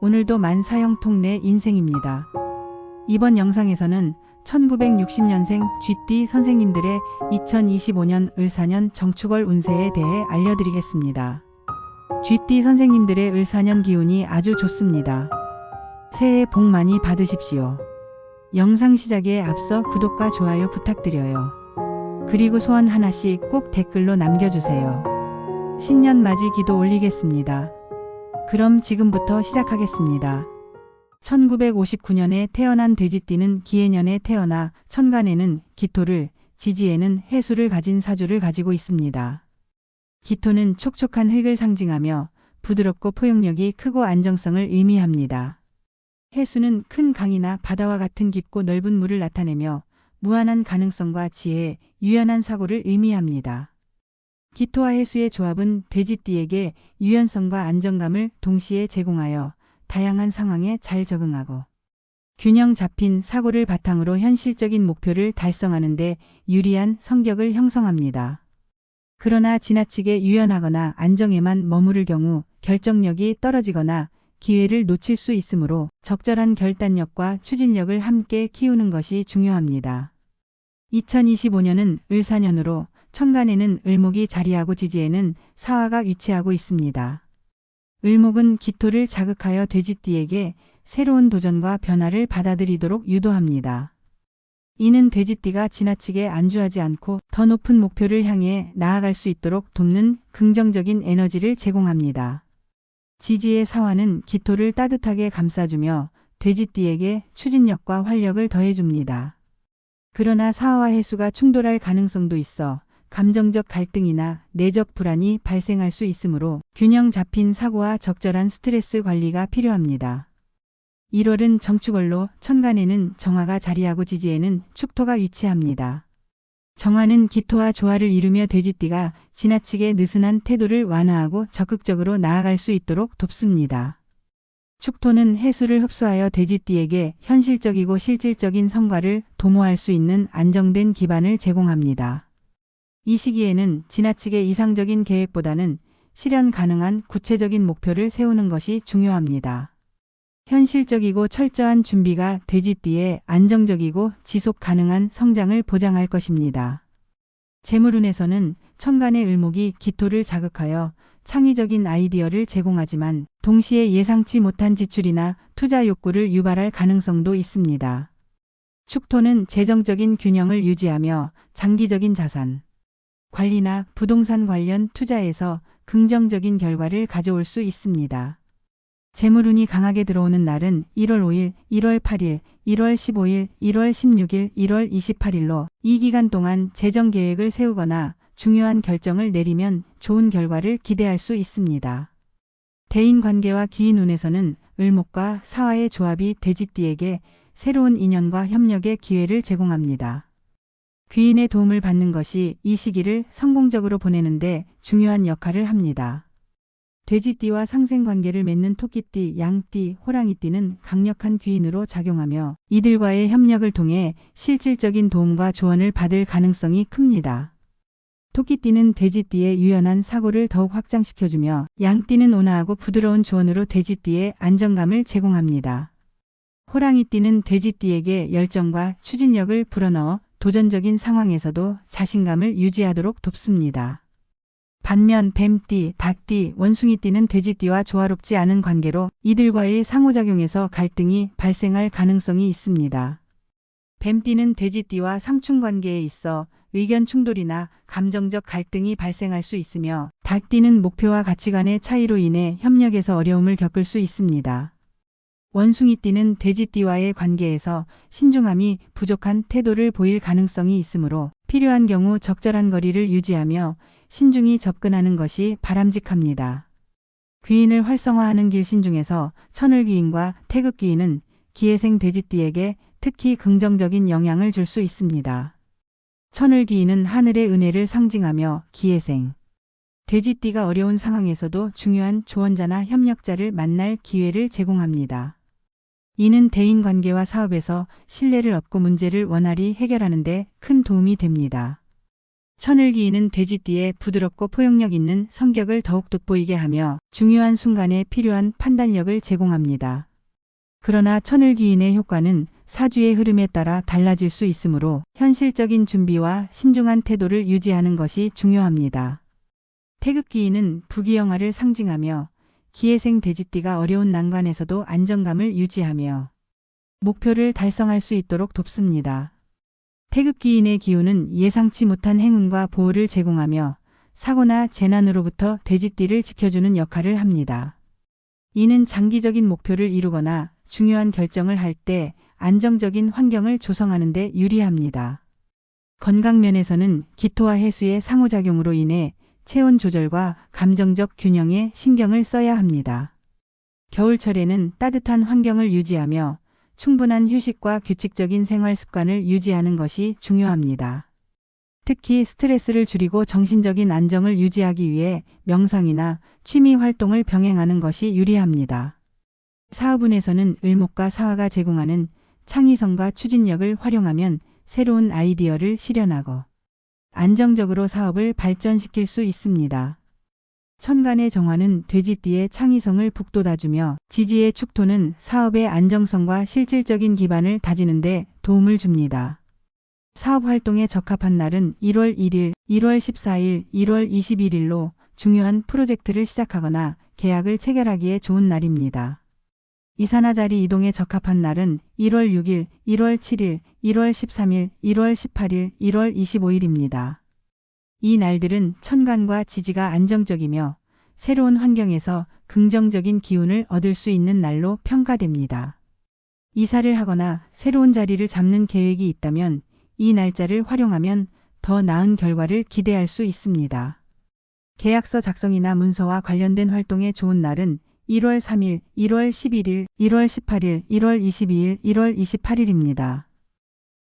오늘도 만사형통 내 인생입니다. 이번 영상에서는 1960년생 쥐띠 선생님들의 2025년 을사년 정축월 운세에 대해 알려드리겠습니다. 쥐띠 선생님들의 을사년 기운이 아주 좋습니다. 새해 복 많이 받으십시오. 영상 시작에 앞서 구독과 좋아요 부탁드려요. 그리고 소원 하나씩 꼭 댓글로 남겨주세요. 신년 맞이 기도 올리겠습니다. 그럼 지금부터 시작하겠습니다. 1959년에 태어난 돼지띠는 기해년에 태어나 천간에는 기토를, 지지에는 해수를 가진 사주를 가지고 있습니다. 기토는 촉촉한 흙을 상징하며 부드럽고 포용력이 크고 안정성을 의미합니다. 해수는 큰 강이나 바다와 같은 깊고 넓은 물을 나타내며 무한한 가능성과 지혜, 유연한 사고를 의미합니다. 기토와 해수의 조합은 돼지띠에게 유연성과 안정감을 동시에 제공하여 다양한 상황에 잘 적응하고 균형 잡힌 사고를 바탕으로 현실적인 목표를 달성하는 데 유리한 성격을 형성합니다. 그러나 지나치게 유연하거나 안정에만 머무를 경우 결정력이 떨어지거나 기회를 놓칠 수 있으므로 적절한 결단력과 추진력을 함께 키우는 것이 중요합니다. 2025년은 을사년으로 천간에는 을목이 자리하고 지지에는 사화가 위치하고 있습니다. 을목은 기토를 자극하여 돼지띠에게 새로운 도전과 변화를 받아들이도록 유도합니다. 이는 돼지띠가 지나치게 안주하지 않고 더 높은 목표를 향해 나아갈 수 있도록 돕는 긍정적인 에너지를 제공합니다. 지지의 사화는 기토를 따뜻하게 감싸주며 돼지띠에게 추진력과 활력을 더해줍니다. 그러나 사화와 해수가 충돌할 가능성도 있어 감정적 갈등이나 내적 불안이 발생할 수 있으므로 균형 잡힌 사고와 적절한 스트레스 관리가 필요합니다. 1월은 정축월로 천간에는 정화가 자리하고 지지에는 축토가 위치합니다. 정화는 기토와 조화를 이루며 돼지띠가 지나치게 느슨한 태도를 완화하고 적극적으로 나아갈 수 있도록 돕습니다. 축토는 해수를 흡수하여 돼지띠에게 현실적이고 실질적인 성과를 도모할 수 있는 안정된 기반을 제공합니다. 이 시기에는 지나치게 이상적인 계획보다는 실현 가능한 구체적인 목표를 세우는 것이 중요합니다. 현실적이고 철저한 준비가 돼지띠의 안정적이고 지속 가능한 성장을 보장할 것입니다. 재물운에서는 천간의 을목이 기토를 자극하여 창의적인 아이디어를 제공하지만 동시에 예상치 못한 지출이나 투자 욕구를 유발할 가능성도 있습니다. 축토는 재정적인 균형을 유지하며 장기적인 자산 관리나 부동산 관련 투자에서 긍정적인 결과를 가져올 수 있습니다. 재물운이 강하게 들어오는 날은 1월 5일, 1월 8일, 1월 15일, 1월 16일, 1월 28일로 이 기간 동안 재정 계획을 세우거나 중요한 결정을 내리면 좋은 결과를 기대할 수 있습니다. 대인관계와 기인운에서는 을목과 사화의 조합이 돼지띠에게 새로운 인연과 협력의 기회를 제공합니다. 귀인의 도움을 받는 것이 이 시기를 성공적으로 보내는데 중요한 역할을 합니다. 돼지띠와 상생관계를 맺는 토끼띠, 양띠, 호랑이띠는 강력한 귀인으로 작용하며 이들과의 협력을 통해 실질적인 도움과 조언을 받을 가능성이 큽니다. 토끼띠는 돼지띠의 유연한 사고를 더욱 확장시켜주며 양띠는 온화하고 부드러운 조언으로 돼지띠의 안정감을 제공합니다. 호랑이띠는 돼지띠에게 열정과 추진력을 불어넣어 도전적인 상황에서도 자신감을 유지하도록 돕습니다. 반면 뱀띠, 닭띠, 원숭이띠는 돼지띠와 조화롭지 않은 관계로 이들과의 상호작용에서 갈등이 발생할 가능성이 있습니다. 뱀띠는 돼지띠와 상충관계에 있어 의견 충돌이나 감정적 갈등이 발생할 수 있으며 닭띠는 목표와 가치관의 차이로 인해 협력에서 어려움을 겪을 수 있습니다. 원숭이띠는 돼지띠와의 관계에서 신중함이 부족한 태도를 보일 가능성이 있으므로 필요한 경우 적절한 거리를 유지하며 신중히 접근하는 것이 바람직합니다. 귀인을 활성화하는 길신 중에서 천을귀인과 태극귀인은 기해생 돼지띠에게 특히 긍정적인 영향을 줄 수 있습니다. 천을귀인은 하늘의 은혜를 상징하며 기해생 돼지띠가 어려운 상황에서도 중요한 조언자나 협력자를 만날 기회를 제공합니다. 이는 대인관계와 사업에서 신뢰를 얻고 문제를 원활히 해결하는 데 큰 도움이 됩니다. 천을기인은 돼지띠의 부드럽고 포용력 있는 성격을 더욱 돋보이게 하며 중요한 순간에 필요한 판단력을 제공합니다. 그러나 천을기인의 효과는 사주의 흐름에 따라 달라질 수 있으므로 현실적인 준비와 신중한 태도를 유지하는 것이 중요합니다. 태극기인은 부귀영화를 상징하며 기해생 돼지띠가 어려운 난관에서도 안정감을 유지하며 목표를 달성할 수 있도록 돕습니다. 태극기인의 기운은 예상치 못한 행운과 보호를 제공하며 사고나 재난으로부터 돼지띠를 지켜주는 역할을 합니다. 이는 장기적인 목표를 이루거나 중요한 결정을 할 때 안정적인 환경을 조성하는 데 유리합니다. 건강 면에서는 기토와 해수의 상호작용으로 인해 체온 조절과 감정적 균형에 신경을 써야 합니다. 겨울철에는 따뜻한 환경을 유지하며 충분한 휴식과 규칙적인 생활 습관을 유지하는 것이 중요합니다. 특히 스트레스를 줄이고 정신적인 안정을 유지하기 위해 명상이나 취미 활동을 병행하는 것이 유리합니다. 사업운에서는 을목과 사화가 제공하는 창의성과 추진력을 활용하면 새로운 아이디어를 실현하고 안정적으로 사업을 발전시킬 수 있습니다. 천간의 정화는 돼지띠의 창의성을 북돋아주며 지지의 축토는 사업의 안정성과 실질적인 기반을 다지는 데 도움을 줍니다. 사업 활동에 적합한 날은 1월 1일, 1월 14일, 1월 21일로 중요한 프로젝트를 시작하거나 계약을 체결하기에 좋은 날입니다. 이사나 자리 이동에 적합한 날은 1월 6일, 1월 7일, 1월 13일, 1월 18일, 1월 25일입니다. 이 날들은 천간과 지지가 안정적이며 새로운 환경에서 긍정적인 기운을 얻을 수 있는 날로 평가됩니다. 이사를 하거나 새로운 자리를 잡는 계획이 있다면 이 날짜를 활용하면 더 나은 결과를 기대할 수 있습니다. 계약서 작성이나 문서와 관련된 활동에 좋은 날은 1월 3일, 1월 11일, 1월 18일, 1월 22일, 1월 28일입니다.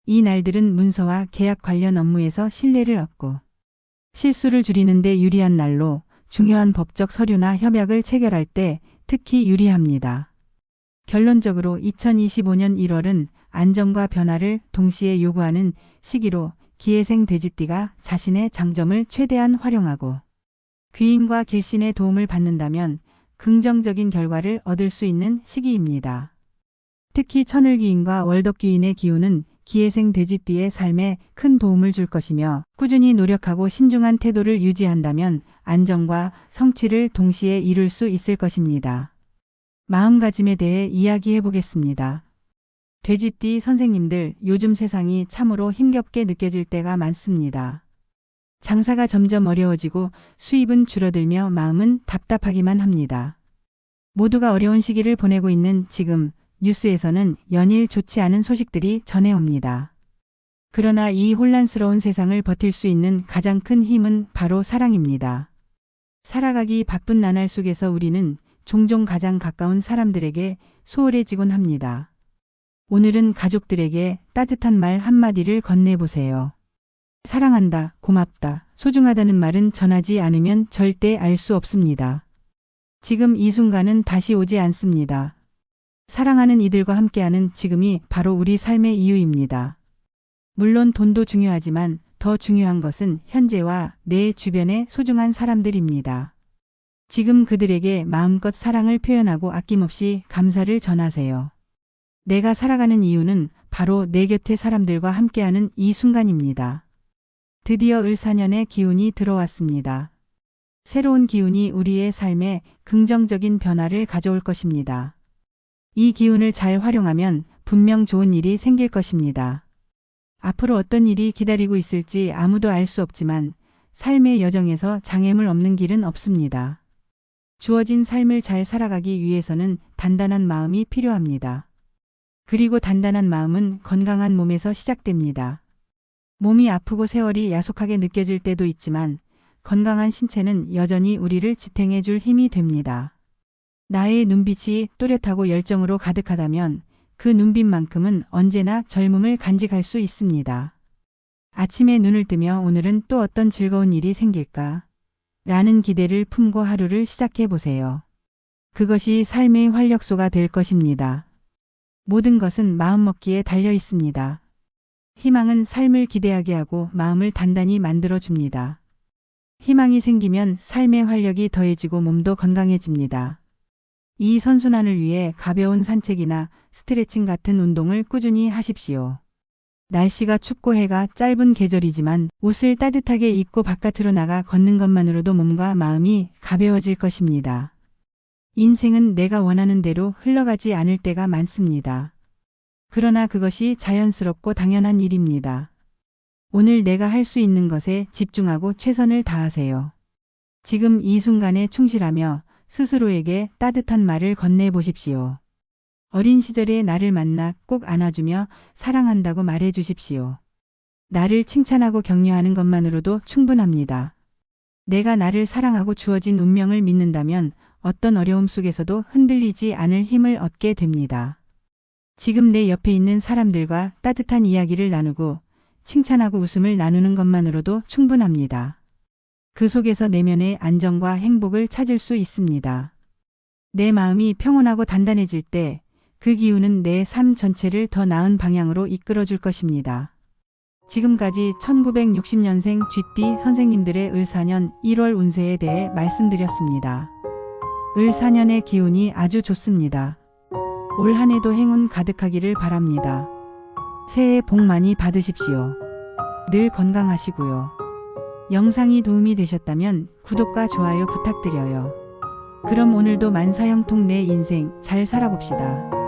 이 날들은 문서와 계약 관련 업무에서 신뢰를 얻고 실수를 줄이는 데 유리한 날로 중요한 법적 서류나 협약을 체결할 때 특히 유리합니다. 결론적으로 2025년 1월은 안정과 변화를 동시에 요구하는 시기로 기해생 돼지띠가 자신의 장점을 최대한 활용하고 귀인과 길신의 도움을 받는다면 긍정적인 결과를 얻을 수 있는 시기입니다. 특히 천을귀인과 월덕귀인의 기운은 기해생 돼지띠의 삶에 큰 도움을 줄 것이며 꾸준히 노력하고 신중한 태도를 유지한다면 안정과 성취를 동시에 이룰 수 있을 것입니다. 마음가짐에 대해 이야기해 보겠습니다. 돼지띠 선생님들, 요즘 세상이 참으로 힘겹게 느껴질 때가 많습니다. 장사가 점점 어려워지고 수입은 줄어들며 마음은 답답하기만 합니다. 모두가 어려운 시기를 보내고 있는 지금 뉴스에서는 연일 좋지 않은 소식들이 전해옵니다. 그러나 이 혼란스러운 세상을 버틸 수 있는 가장 큰 힘은 바로 사랑입니다. 살아가기 바쁜 나날 속에서 우리는 종종 가장 가까운 사람들에게 소홀해지곤 합니다. 오늘은 가족들에게 따뜻한 말 한마디를 건네보세요. 사랑한다, 고맙다, 소중하다는 말은 전하지 않으면 절대 알 수 없습니다. 지금 이 순간은 다시 오지 않습니다. 사랑하는 이들과 함께하는 지금이 바로 우리 삶의 이유입니다. 물론 돈도 중요하지만 더 중요한 것은 현재와 내 주변의 소중한 사람들입니다. 지금 그들에게 마음껏 사랑을 표현하고 아낌없이 감사를 전하세요. 내가 살아가는 이유는 바로 내 곁의 사람들과 함께하는 이 순간입니다. 드디어 을사년의 기운이 들어왔습니다. 새로운 기운이 우리의 삶에 긍정적인 변화를 가져올 것입니다. 이 기운을 잘 활용하면 분명 좋은 일이 생길 것입니다. 앞으로 어떤 일이 기다리고 있을지 아무도 알 수 없지만 삶의 여정에서 장애물 없는 길은 없습니다. 주어진 삶을 잘 살아가기 위해서는 단단한 마음이 필요합니다. 그리고 단단한 마음은 건강한 몸에서 시작됩니다. 몸이 아프고 세월이 야속하게 느껴질 때도 있지만 건강한 신체는 여전히 우리를 지탱해 줄 힘이 됩니다. 나의 눈빛이 또렷하고 열정으로 가득하다면 그 눈빛만큼은 언제나 젊음을 간직할 수 있습니다. 아침에 눈을 뜨며 오늘은 또 어떤 즐거운 일이 생길까? 라는 기대를 품고 하루를 시작해 보세요. 그것이 삶의 활력소가 될 것입니다. 모든 것은 마음먹기에 달려 있습니다. 희망은 삶을 기대하게 하고 마음을 단단히 만들어 줍니다. 희망이 생기면 삶의 활력이 더해지고 몸도 건강해집니다. 이 선순환을 위해 가벼운 산책이나 스트레칭 같은 운동을 꾸준히 하십시오. 날씨가 춥고 해가 짧은 계절이지만 옷을 따뜻하게 입고 바깥으로 나가 걷는 것만으로도 몸과 마음이 가벼워질 것입니다. 인생은 내가 원하는 대로 흘러가지 않을 때가 많습니다. 그러나 그것이 자연스럽고 당연한 일입니다. 오늘 내가 할 수 있는 것에 집중하고 최선을 다하세요. 지금 이 순간에 충실하며 스스로에게 따뜻한 말을 건네보십시오. 어린 시절의 나를 만나 꼭 안아주며 사랑한다고 말해 주십시오. 나를 칭찬하고 격려하는 것만으로도 충분합니다. 내가 나를 사랑하고 주어진 운명을 믿는다면 어떤 어려움 속에서도 흔들리지 않을 힘을 얻게 됩니다. 지금 내 옆에 있는 사람들과 따뜻한 이야기를 나누고 칭찬하고 웃음을 나누는 것만으로도 충분합니다. 그 속에서 내면의 안정과 행복을 찾을 수 있습니다. 내 마음이 평온하고 단단해질 때 그 기운은 내 삶 전체를 더 나은 방향으로 이끌어 줄 것입니다. 지금까지 1960년생 쥐띠 선생님들의 을4년 1월 운세에 대해 말씀드렸습니다. 을4년의 기운이 아주 좋습니다. 올 한 해도 행운 가득하기를 바랍니다. 새해 복 많이 받으십시오. 늘 건강하시고요. 영상이 도움이 되셨다면 구독과 좋아요 부탁드려요. 그럼 오늘도 만사형통 내 인생 잘 살아봅시다.